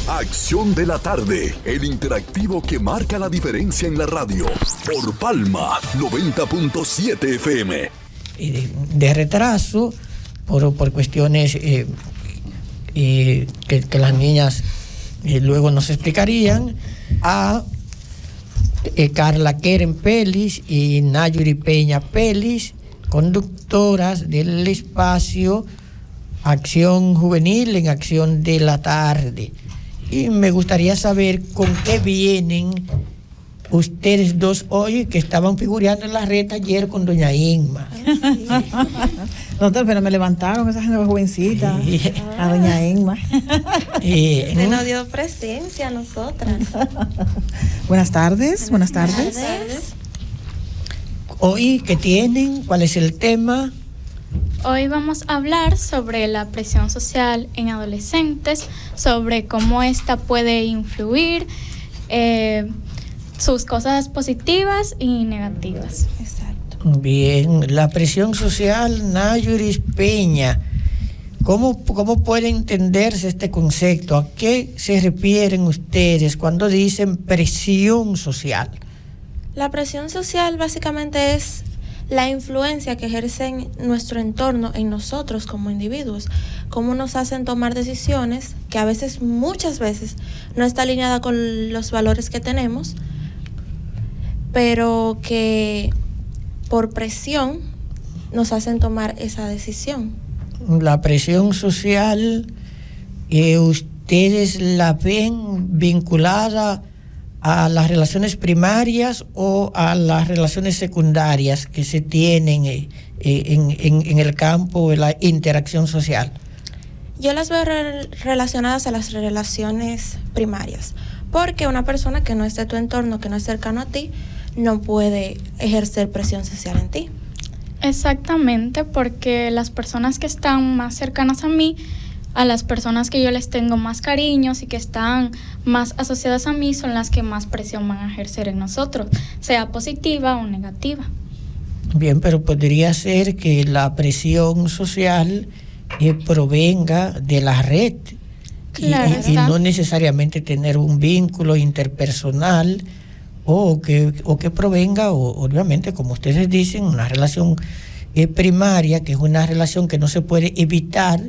Acción de la tarde, el interactivo que marca la diferencia en la radio. Por Palma 90.7 FM. De retraso, por cuestiones que las niñas luego nos explicarían, a Carla Keren Pelis y Nayuri Peña Pelis, conductoras del espacio Acción Juvenil en Acción de la Tarde. Y me gustaría saber con qué vienen ustedes dos hoy, que estaban figurando en la red ayer con doña Inma. Sí. Doctor, pero me levantaron esa gente jovencita, a doña Inma. Se nos dio presencia a nosotras. Buenas tardes. Buenas tardes. Hoy, ¿qué tienen? ¿Cuál es el tema? Hoy vamos a hablar sobre la presión social en adolescentes, sobre cómo esta puede influir, sus cosas positivas y negativas. Exacto. Bien, la presión social, Nayuris Peña. ¿Cómo puede entenderse este concepto? ¿A qué se refieren ustedes cuando dicen presión social? La presión social básicamente es la influencia que ejerce nuestro entorno en nosotros como individuos, cómo nos hacen tomar decisiones que a veces, muchas veces, no está alineada con los valores que tenemos, pero que por presión nos hacen tomar esa decisión. La presión social, ¿ustedes la ven vinculada a las relaciones primarias o a las relaciones secundarias que se tienen en el campo de la interacción social? Yo las veo relacionadas a las relaciones primarias, porque una persona que no es de tu entorno, que no es cercano a ti, no puede ejercer presión social en ti. Exactamente, porque las personas que están más cercanas a mí, a las personas que yo les tengo más cariños y que están más asociadas a mí, son las que más presión van a ejercer en nosotros, sea positiva o negativa. Bien, pero podría ser que la presión social provenga de la red, claro, y no necesariamente tener un vínculo interpersonal, o que provenga, obviamente, como ustedes dicen, una relación primaria, que es una relación que no se puede evitar.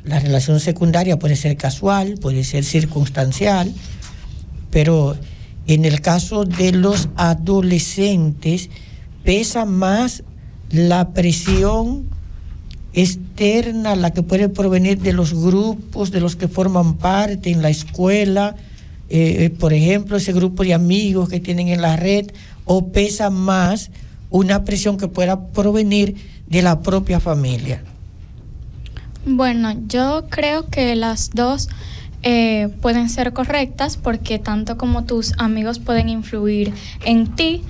La relación secundaria puede ser casual, puede ser circunstancial, pero en el caso de los adolescentes pesa más la presión externa, la que puede provenir de los grupos de los que forman parte en la escuela, por ejemplo, ese grupo de amigos que tienen en la red, o pesa más una presión que pueda provenir de la propia familia. Bueno, yo creo que las dos pueden ser correctas, porque tanto como tus amigos pueden influir en ti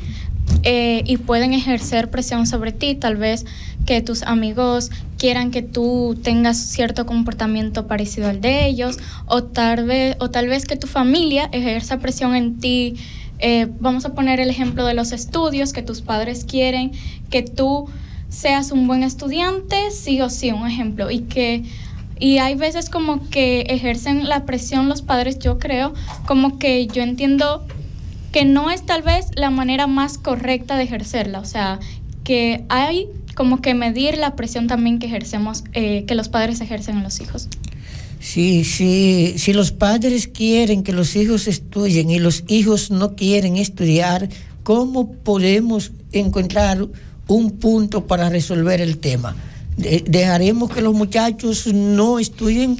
y pueden ejercer presión sobre ti, tal vez que tus amigos quieran que tú tengas cierto comportamiento parecido al de ellos, o tal vez que tu familia ejerza presión en ti. Vamos a poner el ejemplo de los estudios, que tus padres quieren que tú seas un buen estudiante, sí o sí, un ejemplo, y hay veces como que ejercen la presión los padres. Yo creo, como que yo entiendo que no es tal vez la manera más correcta de ejercerla, o sea, que hay como que medir la presión también que ejercemos, que los padres ejercen en los hijos. Sí, si los padres quieren que los hijos estudien y los hijos no quieren estudiar, ¿cómo podemos encontrar un punto para resolver el tema? ¿Dejaremos que los muchachos no estudien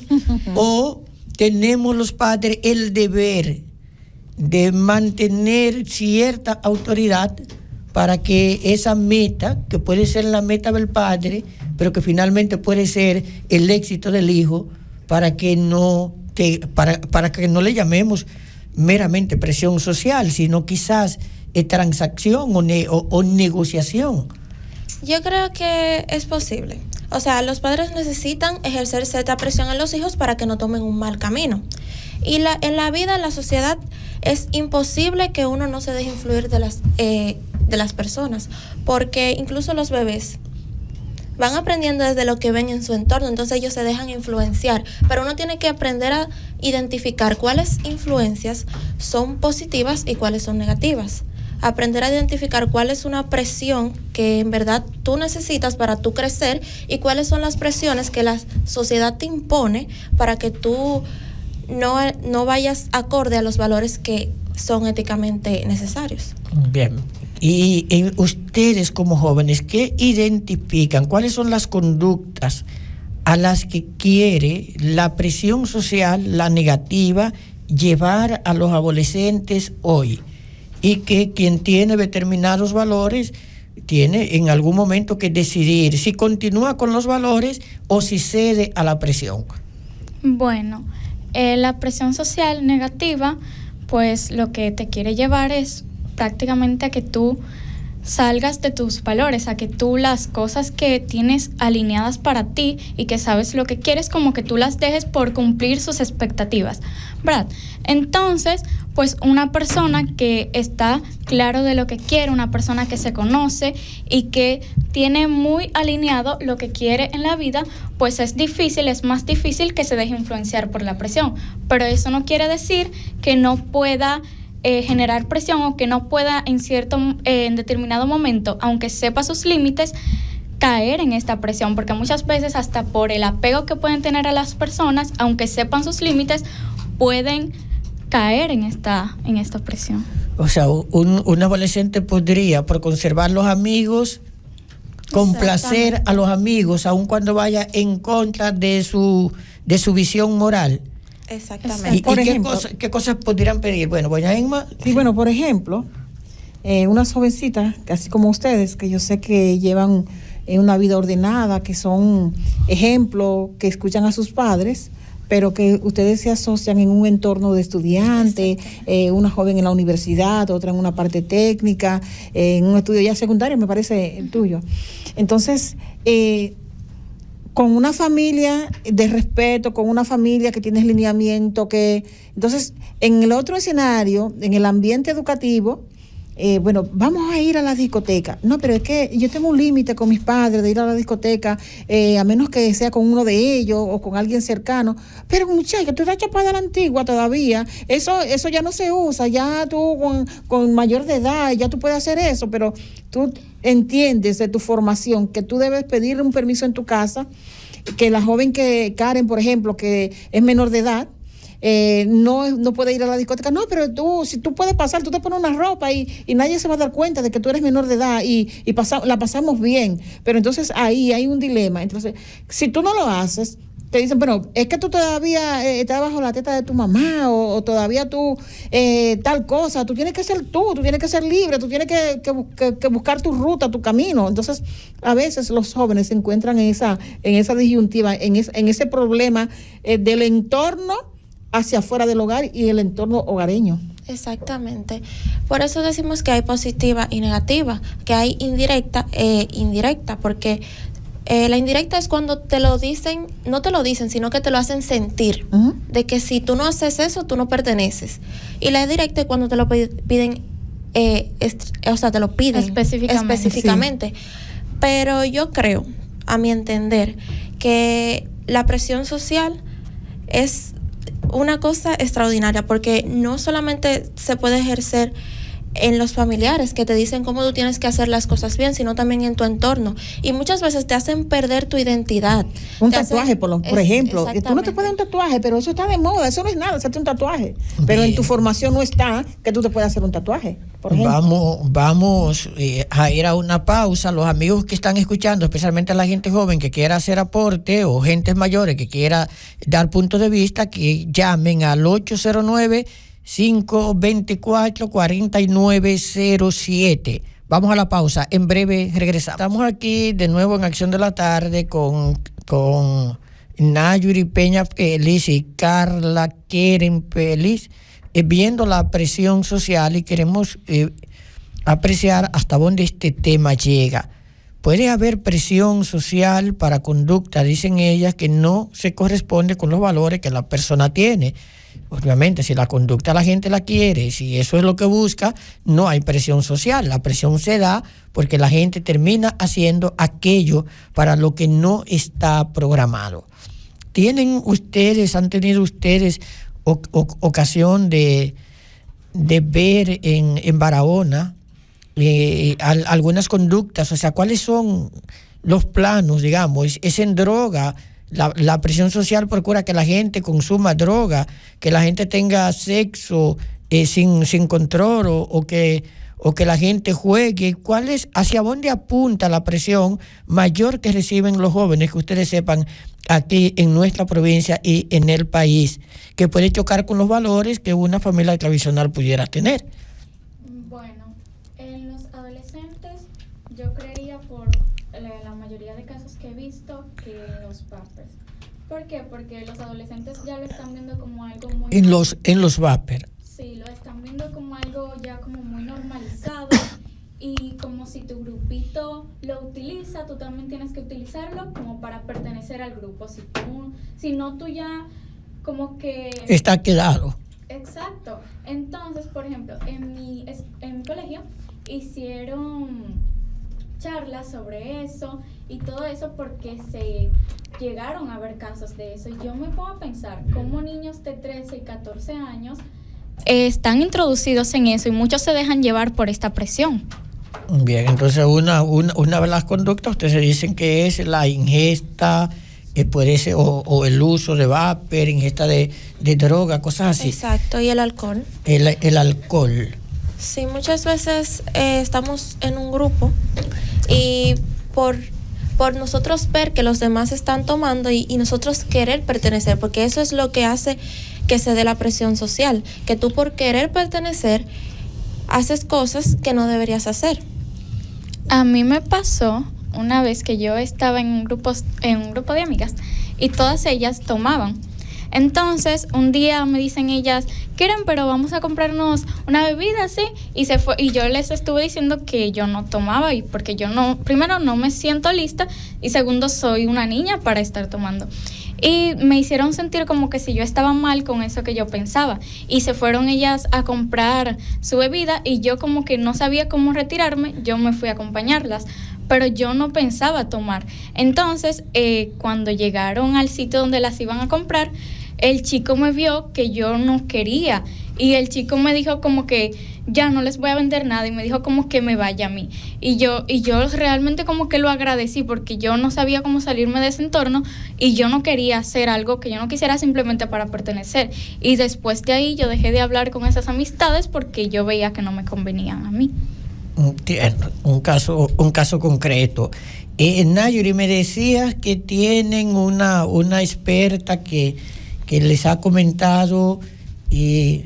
o tenemos los padres el deber de mantener cierta autoridad para que esa meta, que puede ser la meta del padre, pero que finalmente puede ser el éxito del hijo, para que no le llamemos meramente presión social, sino quizás transacción o negociación? Yo creo que es posible. O sea, los padres necesitan ejercer cierta presión en los hijos para que no tomen un mal camino. Y en la vida, en la sociedad, es imposible que uno no se deje influir de las personas, porque incluso los bebés, van aprendiendo desde lo que ven en su entorno, entonces ellos se dejan influenciar, pero uno tiene que aprender a identificar cuáles influencias son positivas y cuáles son negativas. Aprender a identificar cuál es una presión que en verdad tú necesitas para tú crecer y cuáles son las presiones que la sociedad te impone para que tú no vayas acorde a los valores que son éticamente necesarios. Bien. Y ustedes como jóvenes, ¿qué identifican? ¿Cuáles son las conductas a las que quiere la presión social, la negativa, llevar a los adolescentes hoy? Y que quien tiene determinados valores tiene en algún momento que decidir si continúa con los valores o si cede a la presión. Bueno, la presión social negativa, pues lo que te quiere llevar es prácticamente a que tú salgas de tus valores, a que tú las cosas que tienes alineadas para ti y que sabes lo que quieres, como que tú las dejes por cumplir sus expectativas, ¿verdad? Entonces, pues una persona que está claro de lo que quiere, una persona que se conoce y que tiene muy alineado lo que quiere en la vida, pues es más difícil que se deje influenciar por la presión, pero eso no quiere decir que no pueda generar presión o que no pueda en determinado momento, aunque sepa sus límites, caer en esta presión, porque muchas veces hasta por el apego que pueden tener a las personas, aunque sepan sus límites, pueden caer en esta presión. O sea, un adolescente podría, por conservar los amigos, complacer a los amigos, aun cuando vaya en contra de su visión moral. Exactamente. ¿Y qué cosas podrían pedir? Bueno, doña Emma. Sí, bueno, por ejemplo, unas jovencitas, así como ustedes, que yo sé que llevan una vida ordenada, que son ejemplos, que escuchan a sus padres, pero que ustedes se asocian en un entorno de estudiante, una joven en la universidad, otra en una parte técnica, en un estudio ya secundario, me parece el tuyo. Entonces, con una familia de respeto, con una familia que tiene lineamiento, entonces, en el otro escenario, en el ambiente educativo, bueno, vamos a ir a la discoteca. No, pero es que yo tengo un límite con mis padres de ir a la discoteca, a menos que sea con uno de ellos o con alguien cercano. Pero muchacha, tú estás chapada a la antigua todavía. Eso ya no se usa. Ya tú con mayor de edad, ya tú puedes hacer eso, pero tú entiendes de tu formación que tú debes pedirle un permiso en tu casa, que la joven Karen, por ejemplo, que es menor de edad, no puede ir a la discoteca. No, pero si tú puedes pasar, tú te pones una ropa y nadie se va a dar cuenta de que tú eres menor de edad y la pasamos bien. Pero entonces ahí hay un dilema. Entonces, si tú no lo haces, te dicen, bueno, es que tú todavía estás bajo la teta de tu mamá o todavía tú tal cosa. Tú tienes que ser tú tienes que ser libre, tú tienes que buscar tu ruta, tu camino. Entonces, a veces los jóvenes se encuentran en esa disyuntiva, en ese problema del entorno hacia afuera del hogar y el entorno hogareño. Exactamente. Por eso decimos que hay positiva y negativa, que hay indirecta e indirecta, porque la indirecta es cuando te lo dicen, no te lo dicen, sino que te lo hacen sentir, de que si tú no haces eso, tú no perteneces. Y la directa es cuando te lo piden, te lo piden específicamente. Sí. Pero yo creo, a mi entender, que la presión social es una cosa extraordinaria, porque no solamente se puede ejercer en los familiares que te dicen cómo tú tienes que hacer las cosas bien, sino también en tu entorno. Y muchas veces te hacen perder tu identidad. Un tatuaje, por ejemplo. Tú no te puedes un tatuaje, pero eso está de moda. Eso no es nada, hacerte un tatuaje. Pero en tu formación no está que tú te puedas hacer un tatuaje, por ejemplo. Vamos a ir a una pausa. Los amigos que están escuchando, especialmente la gente joven que quiera hacer aporte o gente mayores que quiera dar punto de vista, que llamen al 809-524-4907. Vamos a la pausa, en breve regresamos. Estamos aquí de nuevo en Acción de la Tarde con Nayuri Peña Félix y Carla Keren Félix, viendo la presión social, y queremos apreciar hasta dónde este tema llega. Puede haber presión social para conducta, dicen ellas, que no se corresponde con los valores que la persona tiene. obviamente, si la conducta la gente la quiere, si eso es lo que busca, no hay presión social. La presión se da porque la gente termina haciendo aquello para lo que no está programado. ¿Han tenido ustedes ocasión de ver en Barahona algunas conductas? O sea, ¿cuáles son los planos, digamos? ¿Es en droga? La presión social procura que la gente consuma droga, que la gente tenga sexo sin control o que la gente juegue. ¿Hacia dónde apunta la presión mayor que reciben los jóvenes, que ustedes sepan, aquí en nuestra provincia y en el país, que puede chocar con los valores que una familia tradicional pudiera tener? Bueno, en los adolescentes yo creería por la mayoría de casos que he visto que los vapers. ¿Por qué? Porque los adolescentes ya lo están viendo como algo muy... En los vapers. Sí, lo están viendo como algo ya como muy normalizado y como si tu grupito lo utiliza, tú también tienes que utilizarlo como para pertenecer al grupo. Si no, tú ya como que... Está quedado. Exacto. Entonces, por ejemplo, en mi colegio hicieron charlas sobre eso y todo eso porque se llegaron a ver casos de eso. Y yo me pongo a pensar cómo niños de 13 y 14 años están introducidos en eso y muchos se dejan llevar por esta presión. Bien, entonces una de las conductas, ustedes dicen que es la ingesta, puede ser, o el uso de vapor, ingesta de droga, cosas así. Exacto, y el alcohol. El alcohol. Sí, muchas veces estamos en un grupo y por nosotros ver que los demás están tomando y nosotros querer pertenecer, porque eso es lo que hace que se dé la presión social, que tú por querer pertenecer haces cosas que no deberías hacer. A mí me pasó una vez que yo estaba en un grupo de amigas y todas ellas tomaban. Entonces, un día me dicen ellas, Keren, pero vamos a comprarnos una bebida, ¿sí? Y yo les estuve diciendo que yo no tomaba, y porque yo primero no me siento lista, y segundo, soy una niña para estar tomando. Y me hicieron sentir como que si yo estaba mal con eso que yo pensaba. Y se fueron ellas a comprar su bebida y yo como que no sabía cómo retirarme, yo me fui a acompañarlas. Pero yo no pensaba tomar. Entonces, cuando llegaron al sitio donde las iban a comprar, el chico me vio que yo no quería. Y el chico me dijo como que ya no les voy a vender nada y me dijo como que me vaya a mí. Y yo realmente como que lo agradecí porque yo no sabía cómo salirme de ese entorno y yo no quería hacer algo que yo no quisiera simplemente para pertenecer. Y después de ahí yo dejé de hablar con esas amistades porque yo veía que no me convenían a mí. Un caso concreto. Nayuri, me decías que tienen una experta que les ha comentado y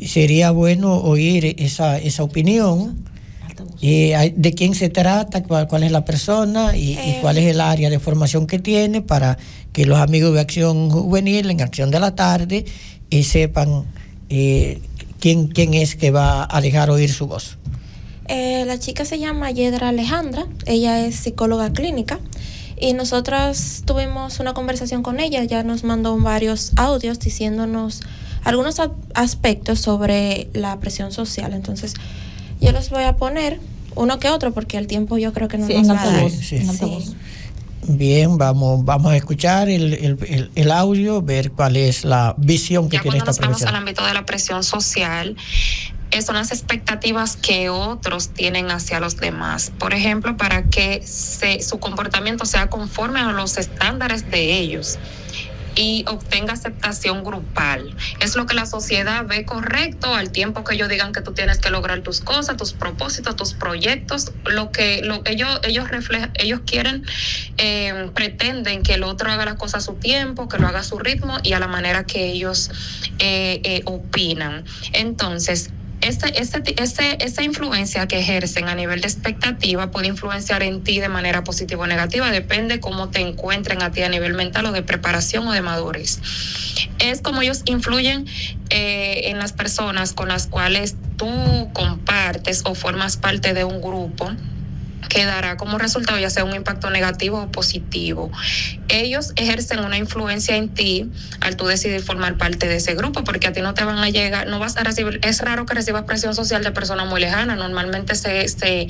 sería bueno oír esa opinión. ¿De quién se trata? ¿Cuál es la persona? Y cuál es el área de formación que tiene para que los amigos de Acción Juvenil en Acción de la Tarde sepan quién es que va a dejar oír su voz? La chica se llama Yedra Alejandra, ella es psicóloga clínica y nosotras tuvimos una conversación con ella, ya nos mandó varios audios diciéndonos algunos aspectos sobre la presión social. Entonces yo los voy a poner uno que otro porque el tiempo yo creo que no nos va a dar. Sí. Bien, vamos a escuchar el audio, ver cuál es la visión que ya tiene esta profesión. Cuando nos vamos al ámbito de la presión social, son las expectativas que otros tienen hacia los demás. Por ejemplo, para que su comportamiento sea conforme a los estándares de ellos y obtenga aceptación grupal. Es lo que la sociedad ve correcto al tiempo que ellos digan que tú tienes que lograr tus cosas, tus propósitos, tus proyectos, lo que ellos reflejan, ellos quieren, pretenden que el otro haga las cosas a su tiempo, que lo haga a su ritmo y a la manera que ellos opinan. Entonces, esa influencia que ejercen a nivel de expectativa puede influenciar en ti de manera positiva o negativa, depende cómo te encuentren a ti a nivel mental o de preparación o de madurez. Es como ellos influyen en las personas con las cuales tú compartes o formas parte de un grupo que dará como resultado ya sea un impacto negativo o positivo. Ellos ejercen una influencia en ti al tú decidir formar parte de ese grupo, porque a ti no te van a llegar, no vas a recibir, es raro que recibas presión social de personas muy lejanas, normalmente se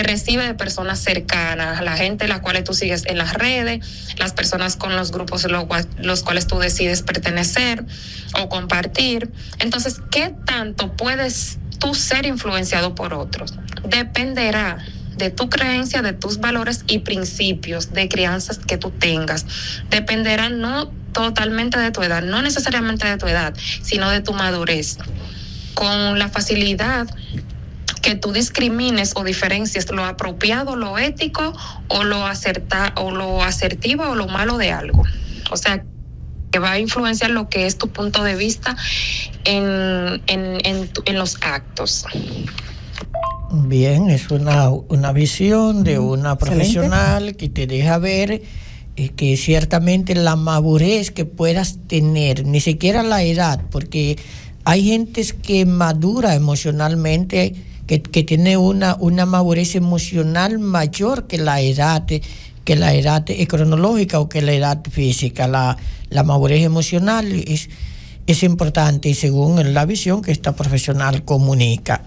recibe de personas cercanas, la gente a la cual tú sigues en las redes, las personas con los grupos los cuales tú decides pertenecer o compartir. Entonces, ¿qué tanto puedes tú ser influenciado por otros? Dependerá de tu creencia, de tus valores y principios de crianzas que tú tengas. Dependerá no totalmente de tu edad, no necesariamente de tu edad, sino de tu madurez. Con la facilidad que tú discrimines o diferencies lo apropiado, lo ético o lo asertivo o lo malo de algo. O sea, que va a influenciar lo que es tu punto de vista en los actos. Bien, es una visión de una profesional que te deja ver que ciertamente la madurez que puedas tener, ni siquiera la edad, porque hay gentes que madura emocionalmente, que tiene una madurez emocional mayor que la edad cronológica o que la edad física. La madurez emocional es importante, y según la visión que esta profesional comunica.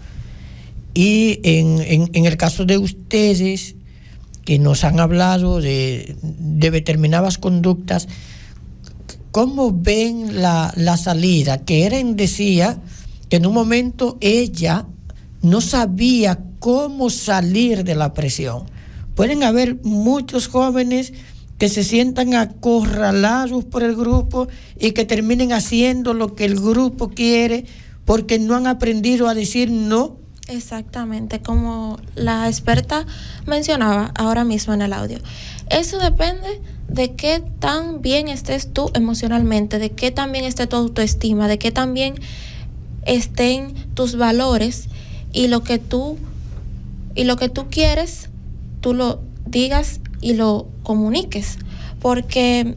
Y en el caso de ustedes, que nos han hablado de determinadas conductas, ¿cómo ven la salida? Que Eren decía que en un momento ella no sabía cómo salir de la presión. Pueden haber muchos jóvenes que se sientan acorralados por el grupo y que terminen haciendo lo que el grupo quiere porque no han aprendido a decir no. Exactamente, como la experta mencionaba ahora mismo en el audio. Eso depende de qué tan bien estés tú emocionalmente, de qué tan bien esté tu autoestima, de qué tan bien estén tus valores y lo que tú quieres, tú lo digas y lo comuniques. Porque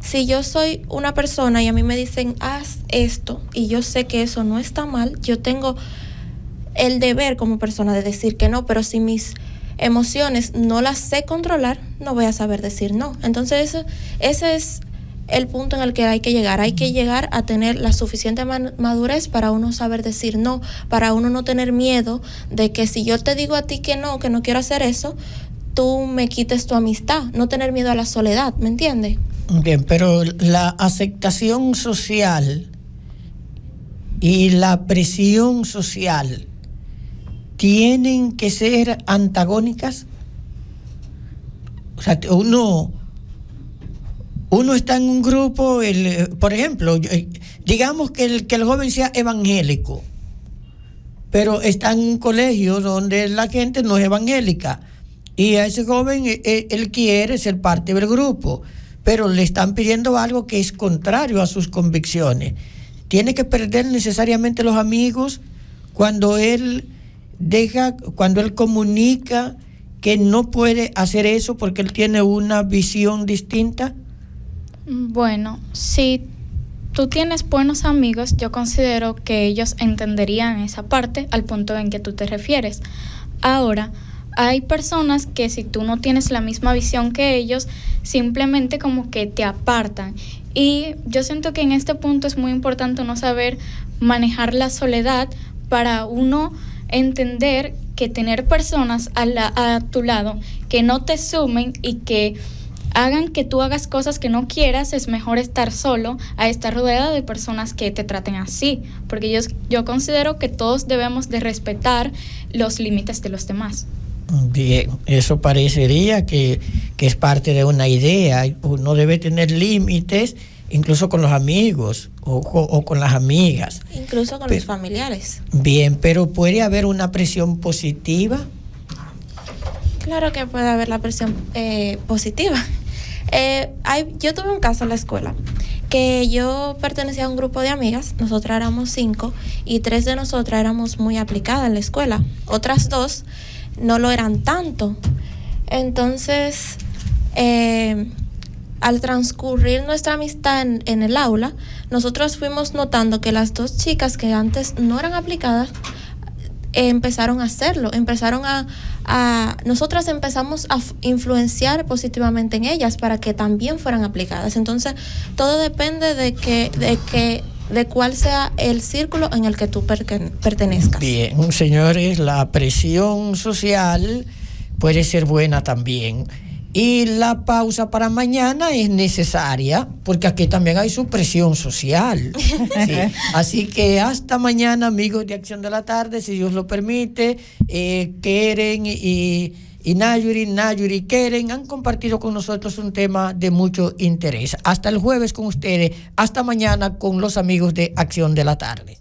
si yo soy una persona y a mí me dicen haz esto y yo sé que eso no está mal, yo tengo el deber como persona de decir que no, pero si mis emociones no las sé controlar, no voy a saber decir no. Entonces ese es el punto en el que hay que llegar a tener la suficiente madurez para uno saber decir no, para uno no tener miedo de que si yo te digo a ti que no quiero hacer eso, tú me quites tu amistad, no tener miedo a la soledad, ¿me entiendes? Bien, pero la aceptación social y la presión social tienen que ser antagónicas. O sea, uno está en un grupo, por ejemplo, digamos que el joven sea evangélico, pero está en un colegio donde la gente no es evangélica, y a ese joven él quiere ser parte del grupo, pero le están pidiendo algo que es contrario a sus convicciones. Tiene que perder necesariamente los amigos cuando él comunica que no puede hacer eso porque él tiene una visión distinta. Bueno, si tú tienes buenos amigos, yo considero que ellos entenderían esa parte al punto en que tú te refieres. Ahora, hay personas que si tú no tienes la misma visión que ellos, simplemente como que te apartan. Y yo siento que en este punto es muy importante uno saber manejar la soledad para uno entender que tener personas a tu lado que no te sumen y que hagan que tú hagas cosas que no quieras, es mejor estar solo a estar rodeado de personas que te traten así, porque yo considero que todos debemos de respetar los límites de los demás. Bien, eso parecería que es parte de una idea. Uno debe tener límites incluso con los amigos o con las amigas. Incluso con los familiares. Bien, pero ¿puede haber una presión positiva? Claro que puede haber la presión positiva. Yo tuve un caso en la escuela, que yo pertenecía a un grupo de amigas, nosotras éramos 5 y 3 de nosotras éramos muy aplicadas en la escuela, otras 2 no lo eran tanto. Entonces, al transcurrir nuestra amistad en el aula, nosotros fuimos notando que las 2 chicas que antes no eran aplicadas empezaron a hacerlo, nosotras empezamos a influenciar positivamente en ellas para que también fueran aplicadas. Entonces, todo depende de cuál sea el círculo en el que tú pertenezcas. Bien, señores, la presión social puede ser buena también. Y la pausa para mañana es necesaria, porque aquí también hay su presión social. Sí. Así que hasta mañana, amigos de Acción de la Tarde, si Dios lo permite. Keren y Nayuri Keren han compartido con nosotros un tema de mucho interés. Hasta el jueves con ustedes, hasta mañana con los amigos de Acción de la Tarde.